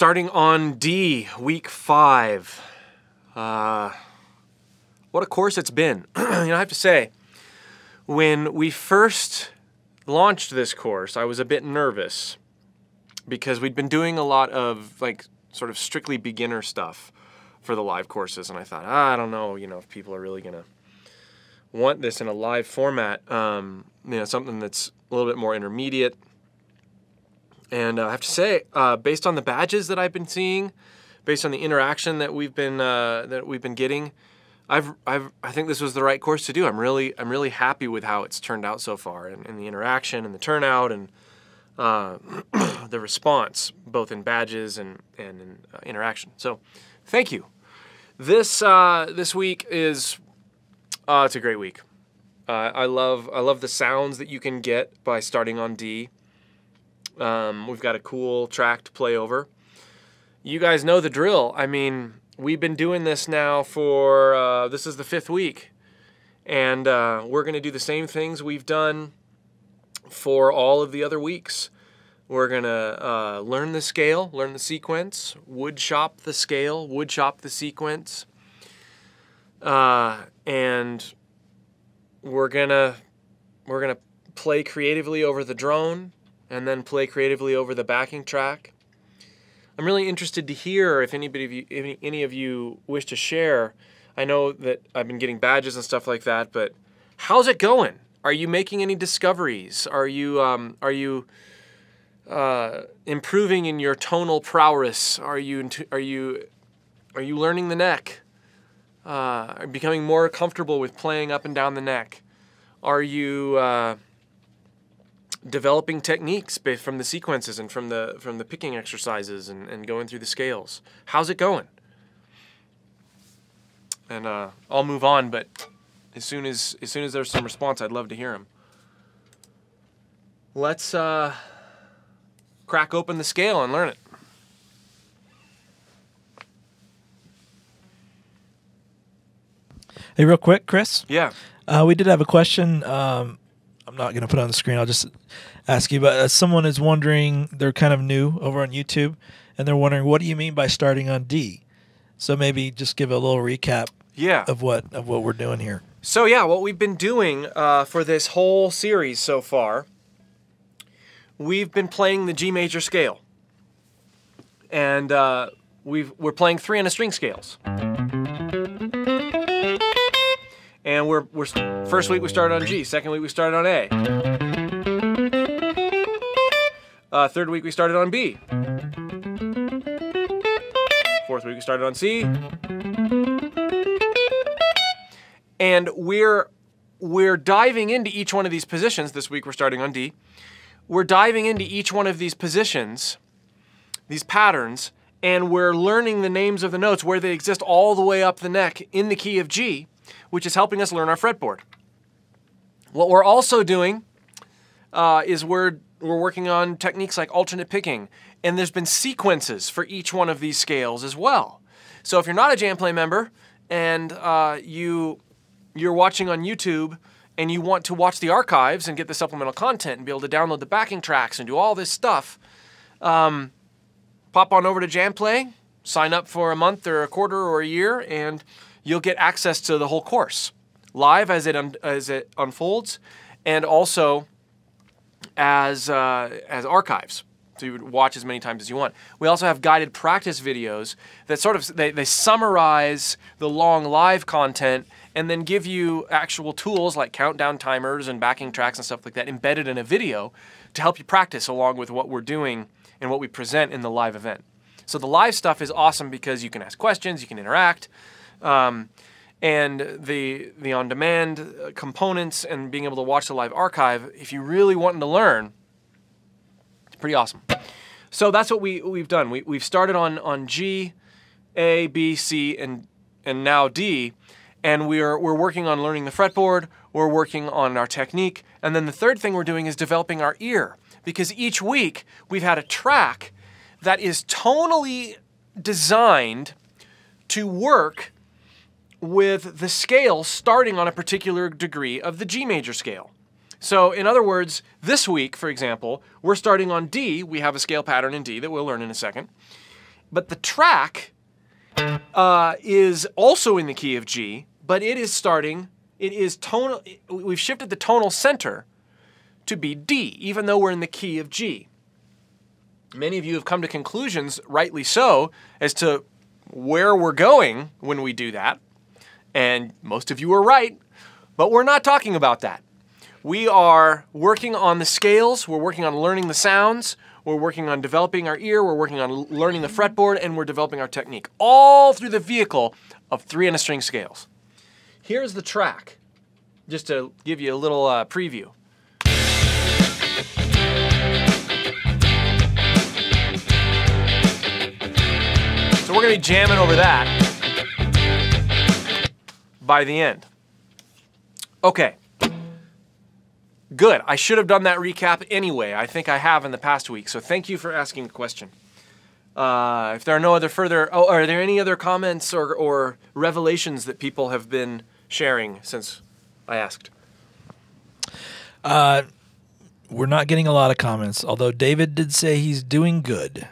starting on D, week 5. What a course it's been. I have to say, when we first launched this course, I was a bit nervous because we'd been doing a lot of sort of strictly beginner stuff for the live courses, and I thought, I don't know, if people are really gonna want this in a live format, something that's a little bit more intermediate. And I have to say, based on the badges that I've been seeing, based on the interaction that we've been getting, I think this was the right course to do. I'm really happy with how it's turned out so far, and the interaction and the turnout and the response, both in badges and in interaction. So, thank you. This week is it's a great week. I love the sounds that you can get by starting on D. We've got a cool track to play over. You guys know the drill. I mean, we've been doing this now for, this is the 5th week. And we're going to do the same things we've done for all of the other weeks. We're going to learn the scale, learn the sequence, wood shop the scale, wood shop the sequence. And we're gonna play creatively over the drone and then play creatively over the backing track. I'm really interested to hear if any of you wish to share. I know that I've been getting badges and stuff like that, but how's it going? Are you making any discoveries? Are you improving in your tonal prowess? Are you learning the neck? Becoming more comfortable with playing up and down the neck? Are you developing techniques from the sequences and from the picking exercises and going through the scales? How's it going? And I'll move on, but as soon as there's some response, I'd love to hear them. Let's crack open the scale and learn it. Hey, real quick, Chris. Yeah. We did have a question. I'm not going to put it on the screen. I'll just ask you. But someone is wondering, they're kind of new over on YouTube, and they're wondering, what do you mean by starting on D? So maybe just give a little recap of what we're doing here. So yeah, what we've been doing for this whole series so far, we've been playing the G major scale. And we're playing 3 on a string scales. And first week we started on G, second week we started on A. Third week we started on B. Fourth week we started on C. And we're diving into each one of these positions. This week we're starting on D. We're diving into each one of these positions, these patterns, and we're learning the names of the notes where they exist all the way up the neck in the key of G, which is helping us learn our fretboard. What we're also doing is we're working on techniques like alternate picking, and there's been sequences for each one of these scales as well. So if you're not a JamPlay member and you're watching on YouTube and you want to watch the archives and get the supplemental content and be able to download the backing tracks and do all this stuff, pop on over to JamPlay, sign up for a month or a quarter or a year, and you'll get access to the whole course, live as it unfolds, and also as archives. So you would watch as many times as you want. We also have guided practice videos that sort of they summarize the long live content and then give you actual tools like countdown timers and backing tracks and stuff like that embedded in a video to help you practice along with what we're doing and what we present in the live event. So the live stuff is awesome because you can ask questions, you can interact. And the on-demand components and being able to watch the live archive, if you're really wanting to learn, it's pretty awesome. So that's what we've done. We've started on G, A, B, C, and now D, and we're working on learning the fretboard, we're working on our technique, and then the third thing we're doing is developing our ear, because each week we've had a track that is tonally designed to work with the scale starting on a particular degree of the G major scale. So in other words, this week, for example, we're starting on D. We have a scale pattern in D that we'll learn in a second. But the track is also in the key of G, but it is tonal, we've shifted the tonal center to be D, even though we're in the key of G. Many of you have come to conclusions, rightly so, as to where we're going when we do that. And most of you are right, but we're not talking about that. We are working on the scales, we're working on learning the sounds, we're working on developing our ear, we're working on learning the fretboard, and we're developing our technique, all through the vehicle of 3 and a string scales. Here's the track, just to give you a little preview. So we're going to be jamming over that by the end. Okay. Good. I should have done that recap anyway. I think I have in the past week, so thank you for asking the question. If there are no other are there any other comments or revelations that people have been sharing since I asked? We're not getting a lot of comments, although David did say he's doing good.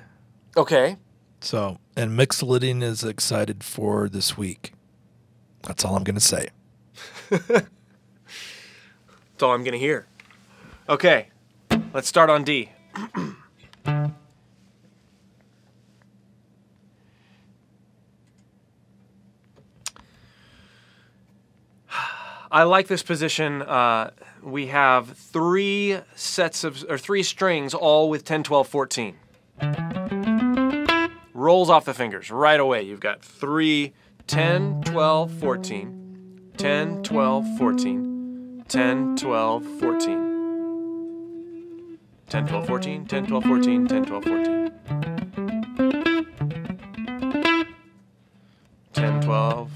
Okay. So, and Mixolydian is excited for this week. That's all I'm going to say. That's all I'm going to hear. Okay, let's start on D. I like this position. We have 3 strings, all with 10, 12, 14. Rolls off the fingers right away. You've got 3, 10, 12, 14, 10, 12, 14, 10, 12, 14. 10, 12, 14, 10, 12, 14, 10, 12, 14. 10, 12,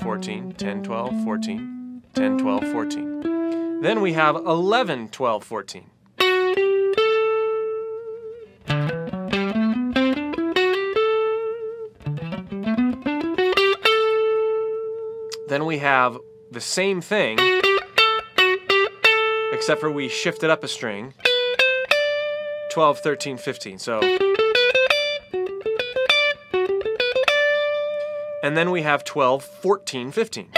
14, 10, 12, 14, 10, 12, 14. Then we have 11, 12, 14. Then we have the same thing, except for we shifted up a string. 12, 13, 15. So, and then we have 12, 14, 15.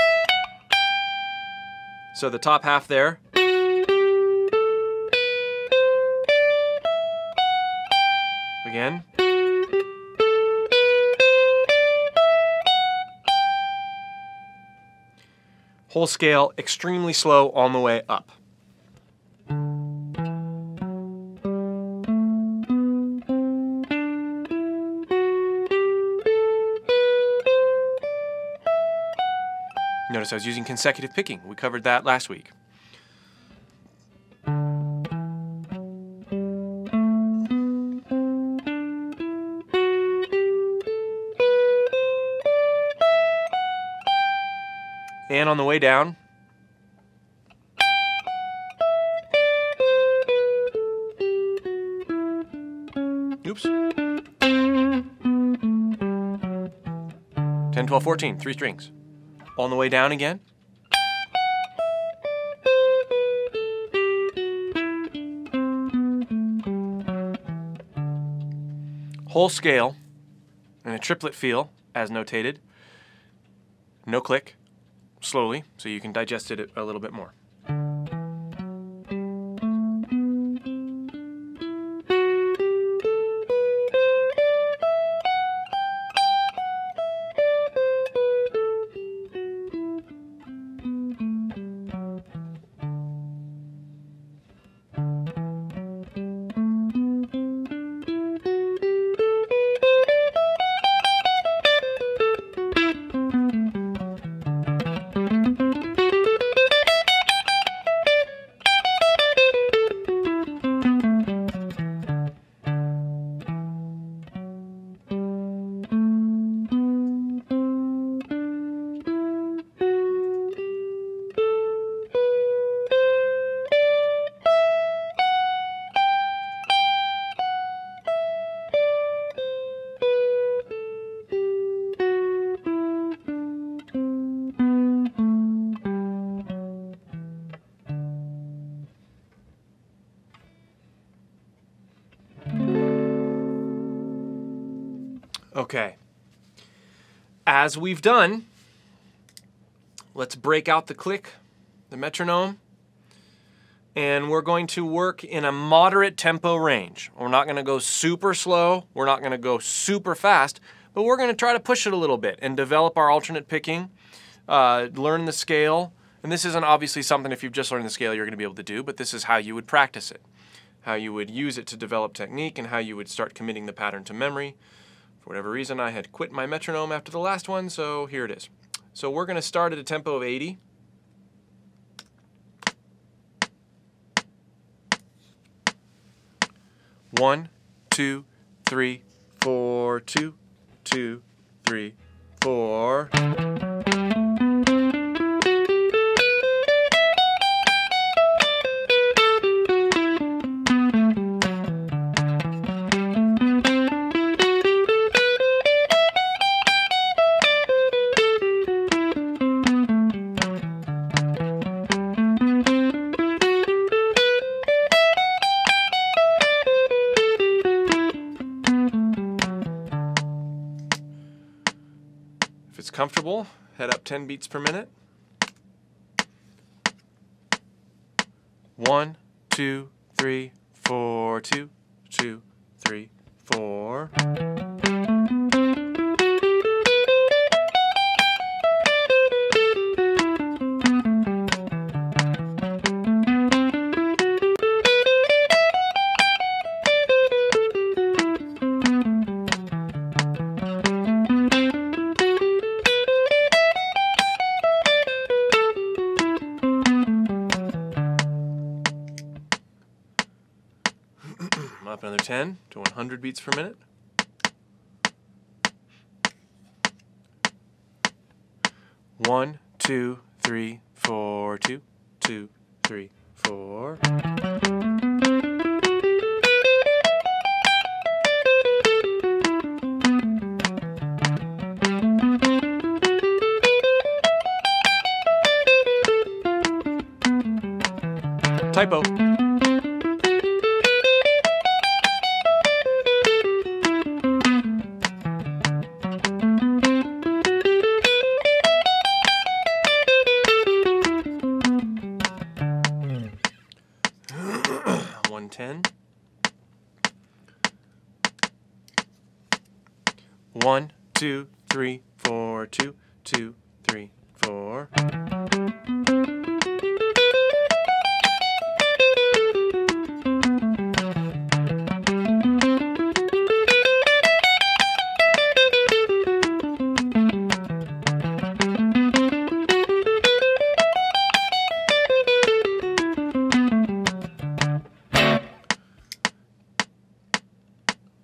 So the top half there. Again. Whole scale, extremely slow on the way up. Notice I was using consecutive picking. We covered that last week. And on the way down, oops, 10, 12, 14, 3 strings. On the way down again. Whole scale and a triplet feel as notated. No click. Slowly, so you can digest it a little bit more. Okay. As we've done, let's break out the click, the metronome, and we're going to work in a moderate tempo range. We're not going to go super slow, we're not going to go super fast, but we're going to try to push it a little bit and develop our alternate picking, learn the scale. And this isn't obviously something, if you've just learned the scale, you're going to be able to do, but this is how you would practice it, how you would use it to develop technique, and how you would start committing the pattern to memory. For whatever reason, I had quit my metronome after the last one, so here it is. So we're going to start at a tempo of 80. One, 2, 3, 4, 2, 2, 3, 4. If it's comfortable, head up 10 beats per minute. 1, 2, 3, 4, 2, 2, 3, 4. Up another 10 to 100 beats per minute. 1, 2, 3, 4, 2, 2, 3, 4. Typo. Ten. 1, 2, 3, 4, 2, 2, 3, 4.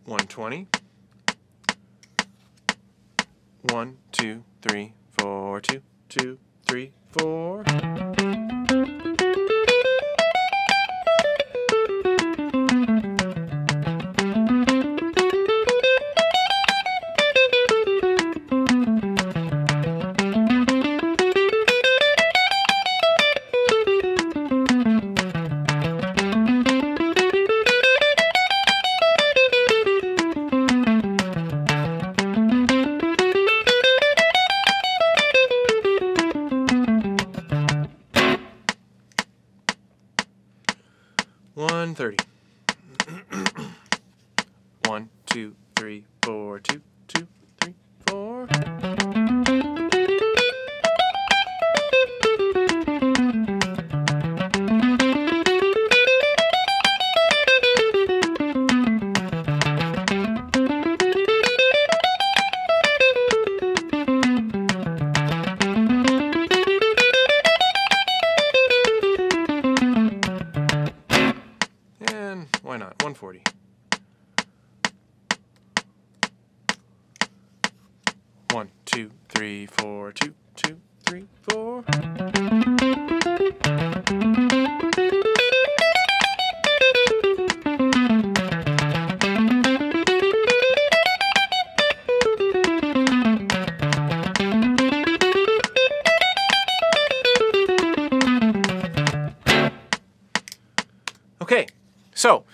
$120. 1, 2, 3, 4, 2, 2, 3, 4. $130. 1, 2, 3, 4, 2, 2, 3, 4. Why not? 140. 1, 2, 3, 4, 2, 2, 3, 4. Okay, so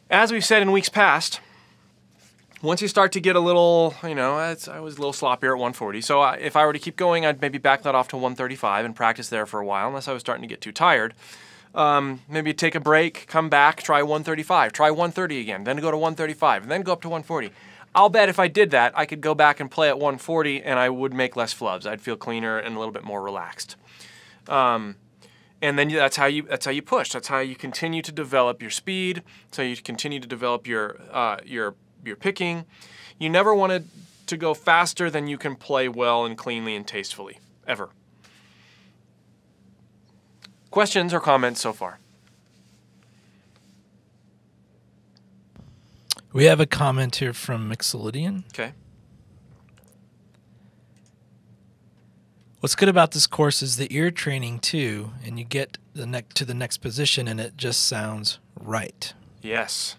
as we've said in weeks past, Once you start to get a little, I was a little sloppier at 140. So if I were to keep going, I'd maybe back that off to 135 and practice there for a while, unless I was starting to get too tired. Maybe take a break, come back, try 135, try 130 again, then go to 135, and then go up to 140. I'll bet if I did that, I could go back and play at 140, and I would make less flubs. I'd feel cleaner and a little bit more relaxed. And then that's how you push. That's how you continue to develop your speed. That's how you continue to develop your picking. You never want to go faster than you can play well and cleanly and tastefully, ever. Questions or comments so far? We have a comment here from Mixolydian. Okay. What's good about this course is the ear training too, and you get to the next position and it just sounds right. Yes.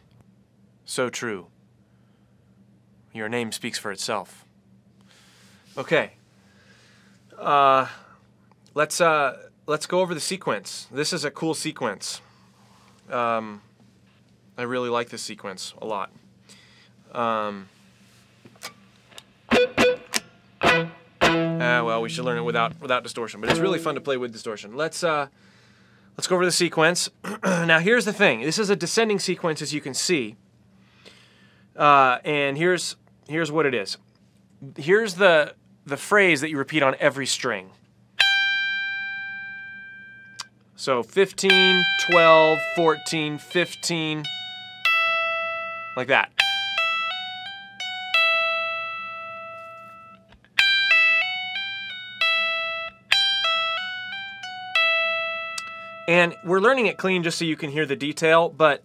So true. Your name speaks for itself. Okay. Let's go over the sequence. This is a cool sequence. I really like this sequence a lot. Well, we should learn it without distortion, but it's really fun to play with distortion. Let's go over the sequence. Now, here's the thing. This is a descending sequence, as you can see. And here's what it is. Here's the phrase that you repeat on every string. So 15, 12, 14, 15, like that. And we're learning it clean just so you can hear the detail, but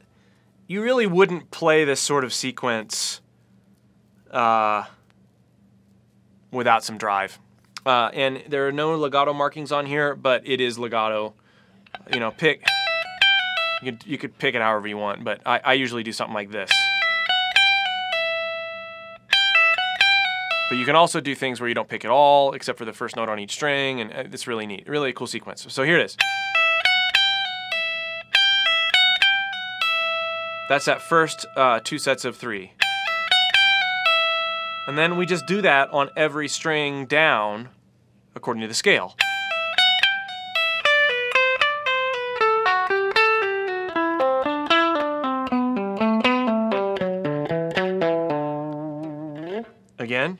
you really wouldn't play this sort of sequence without some drive. And there are no legato markings on here, but it is legato. Pick. You could pick it however you want, but I usually do something like this. But you can also do things where you don't pick at all, except for the first note on each string, and it's really neat. Really a cool sequence. So here it is. That's that first 2 sets of 3. And then we just do that on every string down according to the scale. Again.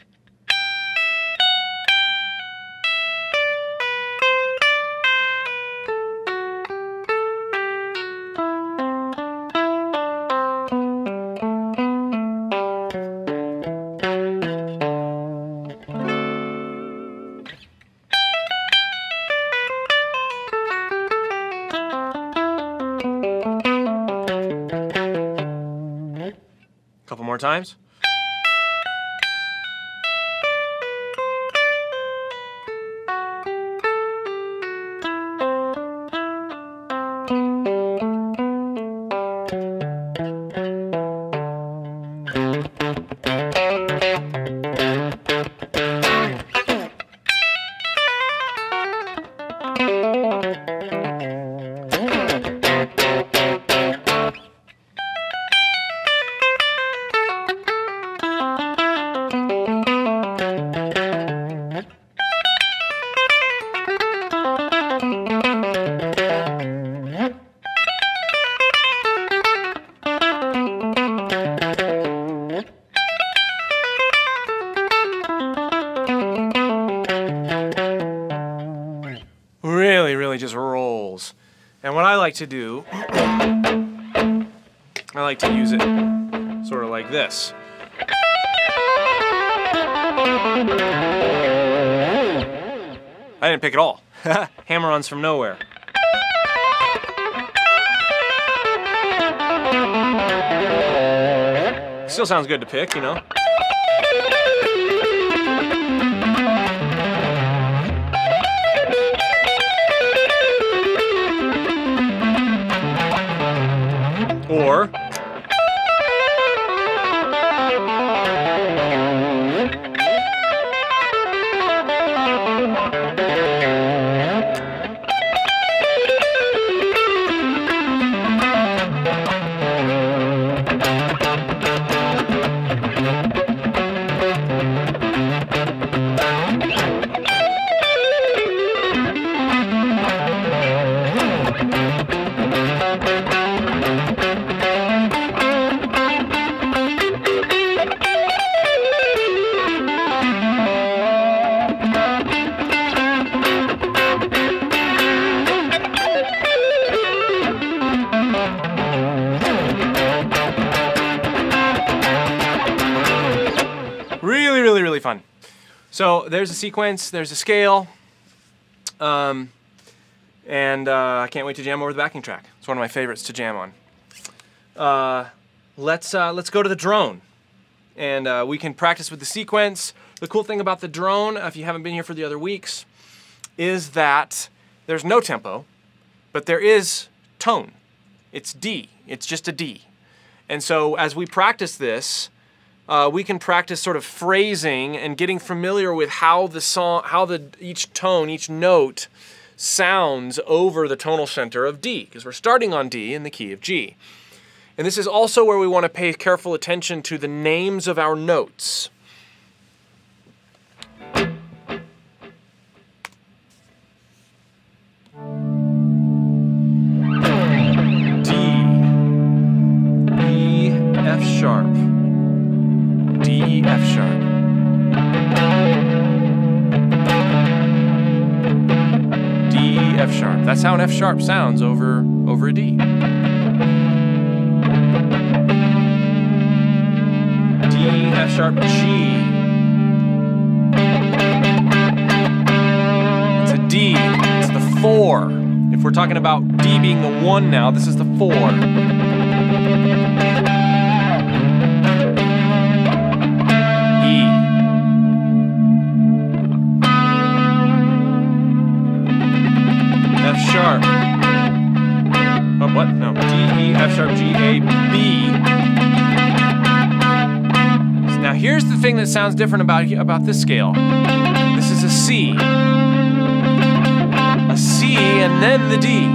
Couple more times. Really just rolls. And what I like to do, I like to use it sort of like this. I didn't pick it all. Hammer-ons from nowhere. Still sounds good to pick, you know. Or fun. So there's a sequence, there's a scale, and I can't wait to jam over the backing track. It's one of my favorites to jam on. Let's go to the drone, and we can practice with the sequence. The cool thing about the drone, if you haven't been here for the other weeks, is that there's no tempo, but there is tone. It's D. It's just a D. And so as we practice this, we can practice sort of phrasing and getting familiar with how the song, each tone, each note sounds over the tonal center of D, because we're starting on D in the key of G. And this is also where we want to pay careful attention to the names of our notes. D, E, F sharp, D, E, F sharp. D, E, F sharp. That's how an F sharp sounds over a D. D, F sharp, G. It's a D. It's the 4. If we're talking about D being the 1 now, this is the 4. E. F sharp. Oh, what? No. D, E, F sharp, G, A, B. Now here's the thing that sounds different about this scale. This is a C. A C and then the D.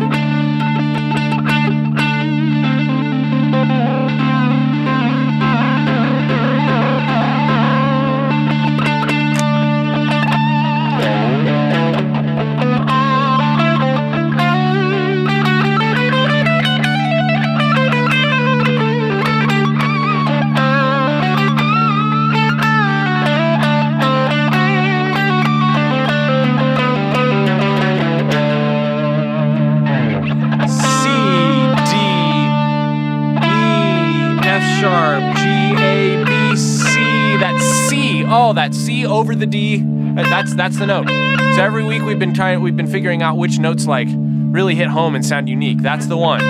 Oh, that C over the D, that's the note. So every week we've been figuring out which notes like really hit home and sound unique. That's the one.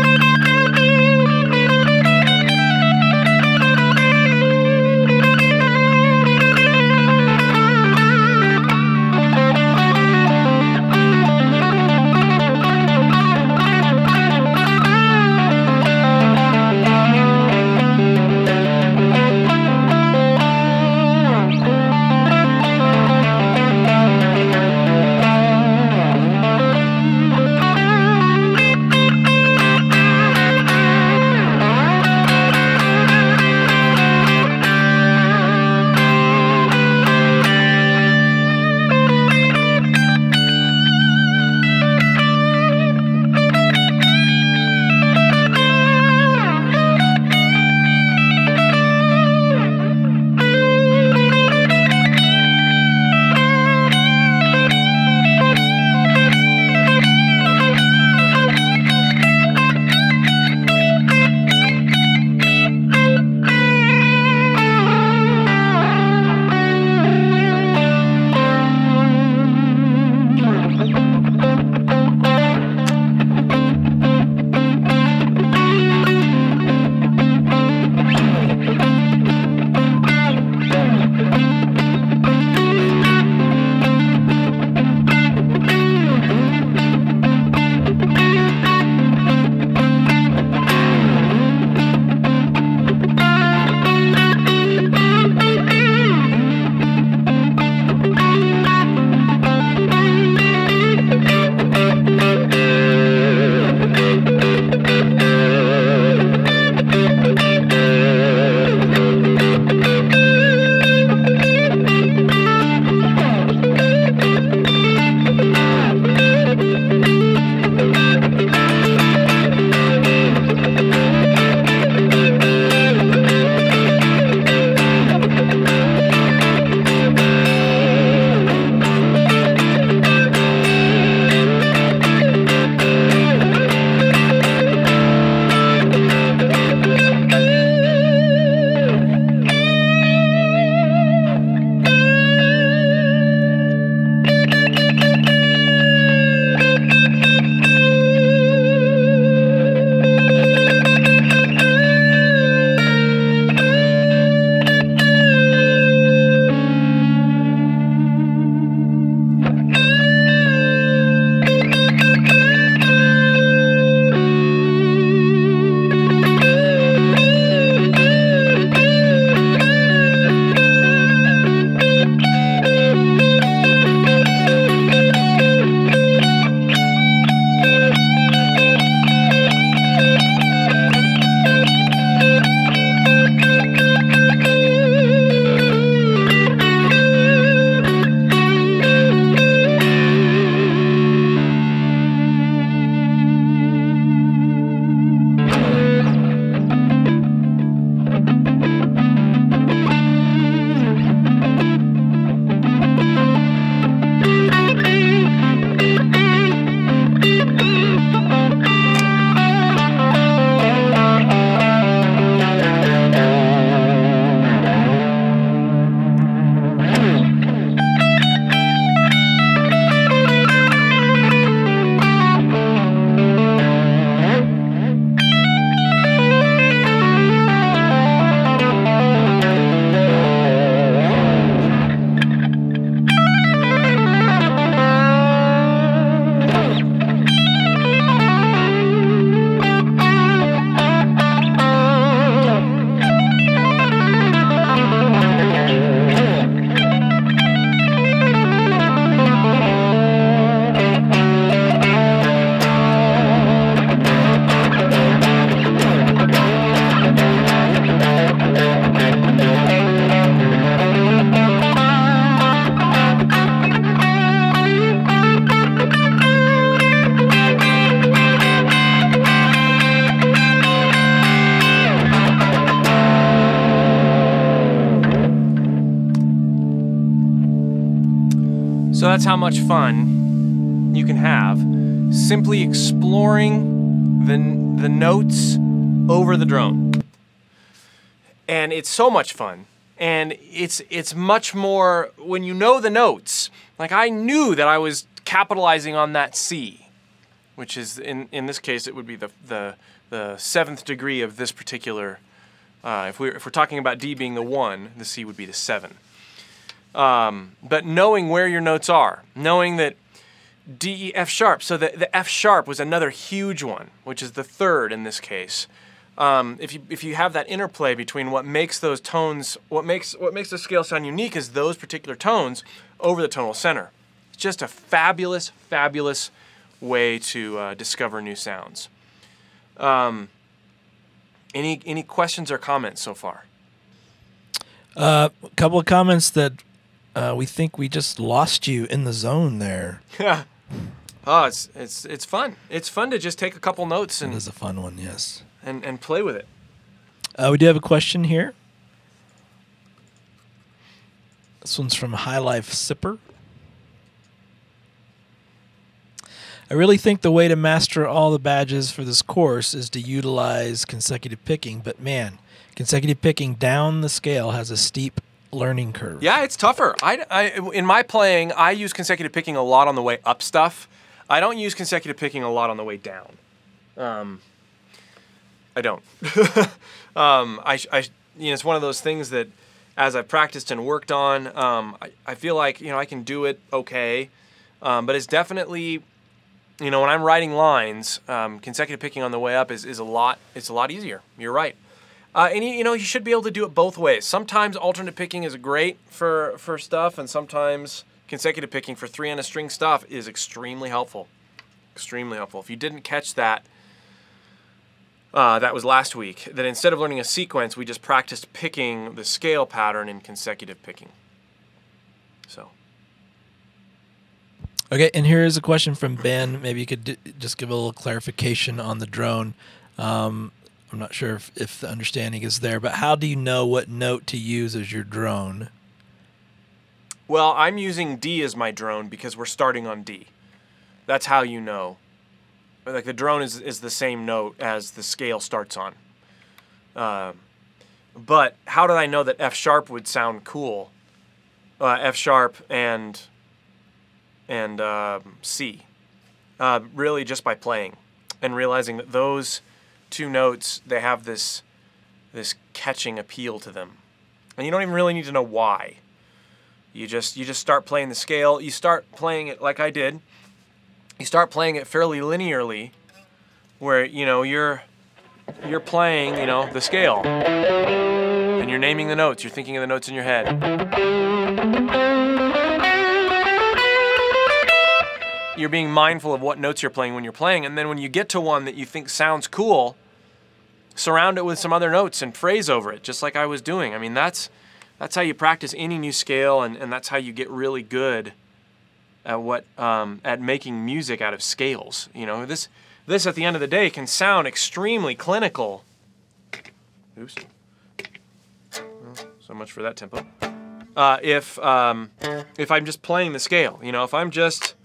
So that's how much fun you can have simply exploring the notes over the drone. And it's so much fun. And it's much more, when you know the notes, like I knew that I was capitalizing on that C, which is, in this case, it would be the 7th degree of this particular, if we're talking about D being the 1, the C would be the 7. But knowing where your notes are, knowing that D, E, F sharp, so the F sharp was another huge one, which is the 3rd in this case. If you have that interplay between what makes those tones, what makes the scale sound unique is those particular tones over the tonal center. It's just a fabulous, fabulous way to discover new sounds. Any questions or comments so far? A couple of comments that we think we just lost you in the zone there. Yeah. Oh, it's fun. It's fun to just take a couple notes and. It is a fun one, yes. And play with it. We do have a question here. This one's from High Life Sipper. I really think the way to master all the badges for this course is to utilize consecutive picking, but man, consecutive picking down the scale has a steep learning curve. Yeah, it's tougher. In my playing, I use consecutive picking a lot on the way up stuff. I don't use consecutive picking a lot on the way down. I don't. It's one of those things that, as I've practiced and worked on, I feel like I can do it okay, but it's definitely, when I'm writing lines, consecutive picking on the way up is a lot. It's a lot easier. You're right, and you should be able to do it both ways. Sometimes alternate picking is great for stuff, and sometimes consecutive picking for 3 on a string stuff is extremely helpful. Extremely helpful. If you didn't catch that. That was last week, that instead of learning a sequence, we just practiced picking the scale pattern in consecutive picking. So. Okay, and here is a question from Ben. Maybe you could just give a little clarification on the drone. I'm not sure if the understanding is there, but how do you know what note to use as your drone? Well, I'm using D as my drone because we're starting on D. That's how you know. Like the drone is the same note as the scale starts on. But how did I know that F sharp would sound cool? F sharp and C. Really just by playing and realizing that those 2 notes, they have this catching appeal to them. And you don't even really need to know why. You just start playing the scale. You start playing it like I did. You start playing it fairly linearly, where you're playing the scale, and you're naming the notes. You're thinking of the notes in your head. You're being mindful of what notes you're playing when you're playing, and then when you get to one that you think sounds cool, surround it with some other notes and phrase over it, just like I was doing. I mean, that's how you practice any new scale, and that's how you get really good at making music out of scales. This at the end of the day can sound extremely clinical. Oops. Well, so much for that tempo. If I'm just playing the scale, if I'm just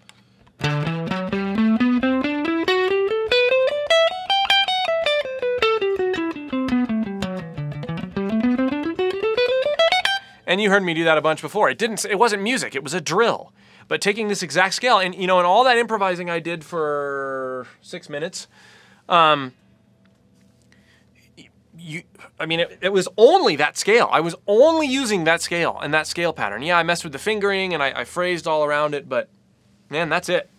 and you heard me do that a bunch before. It wasn't music, it was a drill. But taking this exact scale, and and all that improvising I did for 6 minutes, it was only that scale. I was only using that scale and that scale pattern. Yeah, I messed with the fingering and I phrased all around it, but man, that's it.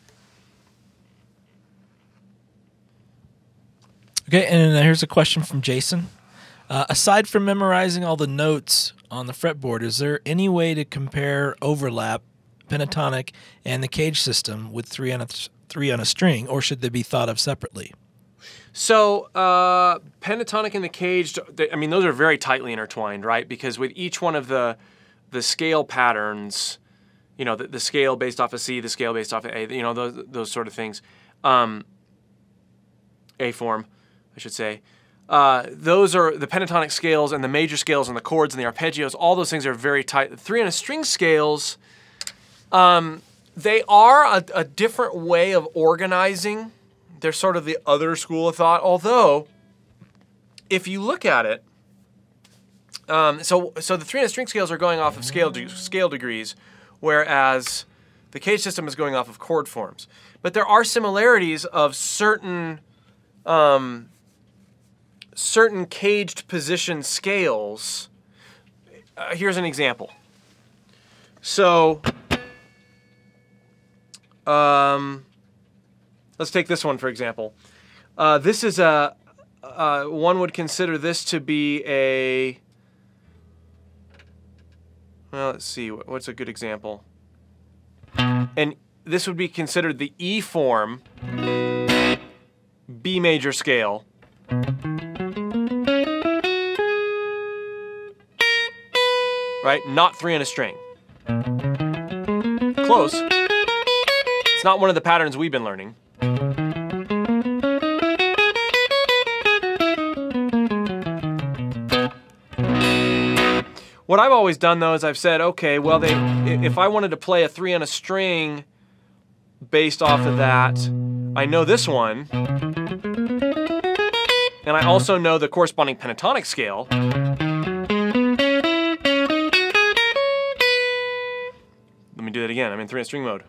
Okay, and here's a question from Jason. Aside from memorizing all the notes on the fretboard, is there any way to compare overlap, pentatonic, and the cage system with 3 on a string, or should they be thought of separately? So pentatonic and the caged, those are very tightly intertwined, right? Because with each one of the scale patterns, the scale based off of C, the scale based off of A, those sort of things, A form, I should say. Those are the pentatonic scales and the major scales and the chords and the arpeggios. All those things are very tight. The 3 on a string scales, They are a different way of organizing. They're sort of the other school of thought, although if you look at it, so the 3 on a string scales are going off of scale degrees, whereas the cage system is going off of chord forms. But there are similarities of certain caged position scales. Here's an example. So let's take this one for example. This is one would consider this to be a, well, let's see, what's a good example? And this would be considered the E form, B major scale. Right? Not 3 on a string. Close. It's not one of the patterns we've been learning. What I've always done though is I've said, okay, well, if I wanted to play a 3 on a string based off of that, I know this one, and I also know the corresponding pentatonic scale. Let me do that again. I'm in 3 on a string mode.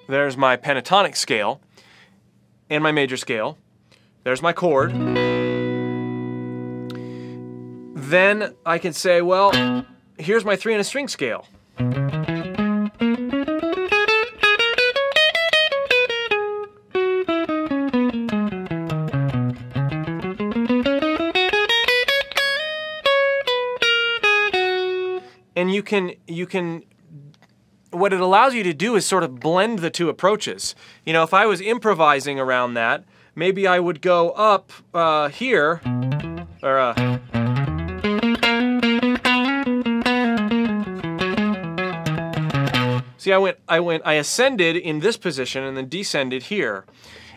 There's my pentatonic scale and my major scale. There's my chord. Then I can say, well, here's my 3 on a string scale. And you can, what it allows you to do is sort of blend the two approaches. You know, if I was improvising around that, maybe I would go up here, or see, I ascended in this position and then descended here.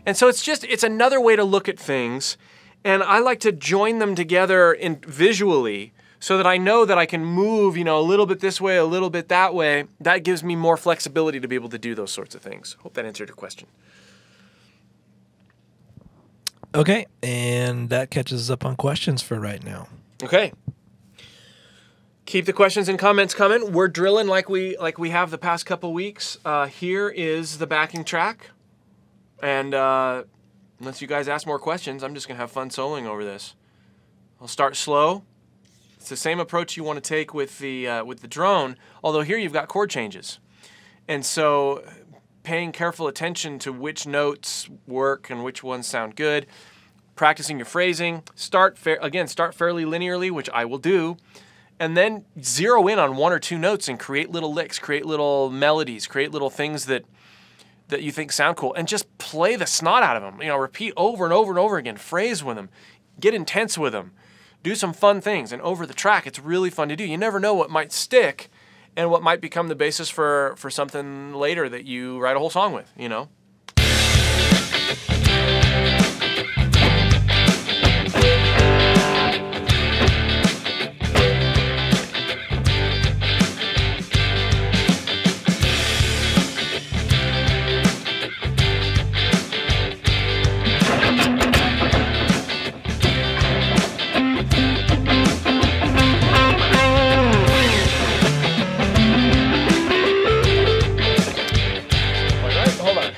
And so it's another way to look at things, and I like to join them together visually, so that I know that I can move, you know, a little bit this way, a little bit that way. That gives me more flexibility to be able to do those sorts of things. Hope that answered your question. Okay, and that catches us up on questions for right now. Okay. Keep the questions and comments coming. We're drilling like we have the past couple weeks. Here is the backing track. And unless you guys ask more questions, I'm just going to have fun soloing over this. I'll start slow. It's the same approach you want to take with the drone, although here you've got chord changes. And so paying careful attention to which notes work and which ones sound good, practicing your phrasing, start fairly linearly, which I will do, and then zero in on 1 or 2 notes and create little licks, create little melodies, create little things that you think sound cool, and just play the snot out of them. You know, repeat over and over and over again, phrase with them, get intense with them. Do some fun things, and over the track, it's really fun to do. You never know what might stick and what might become the basis for something later that you write a whole song with, you know? Hold on.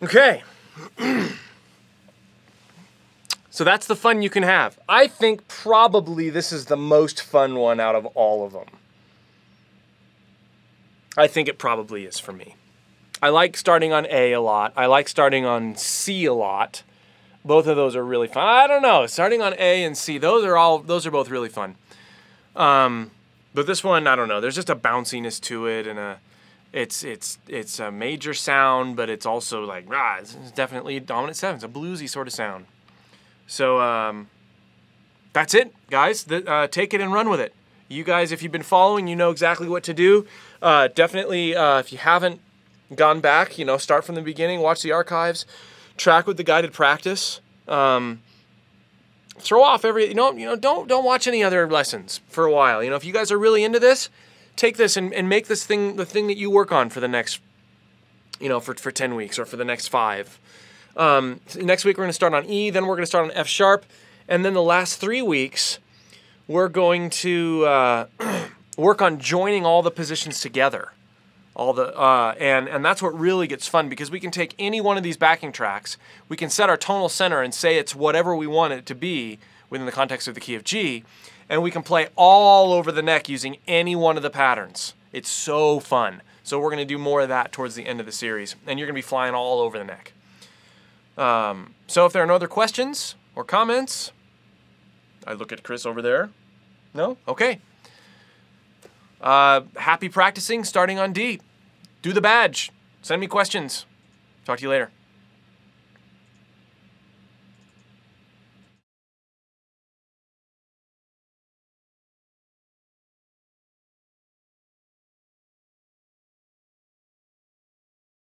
Okay. So that's the fun you can have. I think probably this is the most fun one out of all of them. I think it probably is for me. I like starting on A a lot. I like starting on C a lot. Both of those are really fun. I don't know. Starting on A and C, those are both really fun. But this one, I don't know. There's just a bounciness to it, and it's a major sound, but it's also like it's definitely a dominant seven. It's a bluesy sort of sound. So that's it, guys. Take it and run with it. You guys, if you've been following, you know exactly what to do. Definitely, if you haven't gone back, start from the beginning, watch the archives, track with the guided practice. Throw off don't watch any other lessons for a while. If you guys are really into this, take this and make this thing the thing that you work on for the next, for 10 weeks or for the next 5. Next week we're going to start on E, then we're going to start on F sharp, and then the last 3 weeks we're going to work on joining all the positions together. And that's what really gets fun, because we can take any one of these backing tracks, we can set our tonal center and say it's whatever we want it to be within the context of the key of G, and we can play all over the neck using any one of the patterns. It's so fun. So we're going to do more of that towards the end of the series, and you're going to be flying all over the neck. So if there are no other questions or comments, I look at Chris over there. No? Okay. Happy practicing, starting on D. Do the badge. Send me questions. Talk to you later.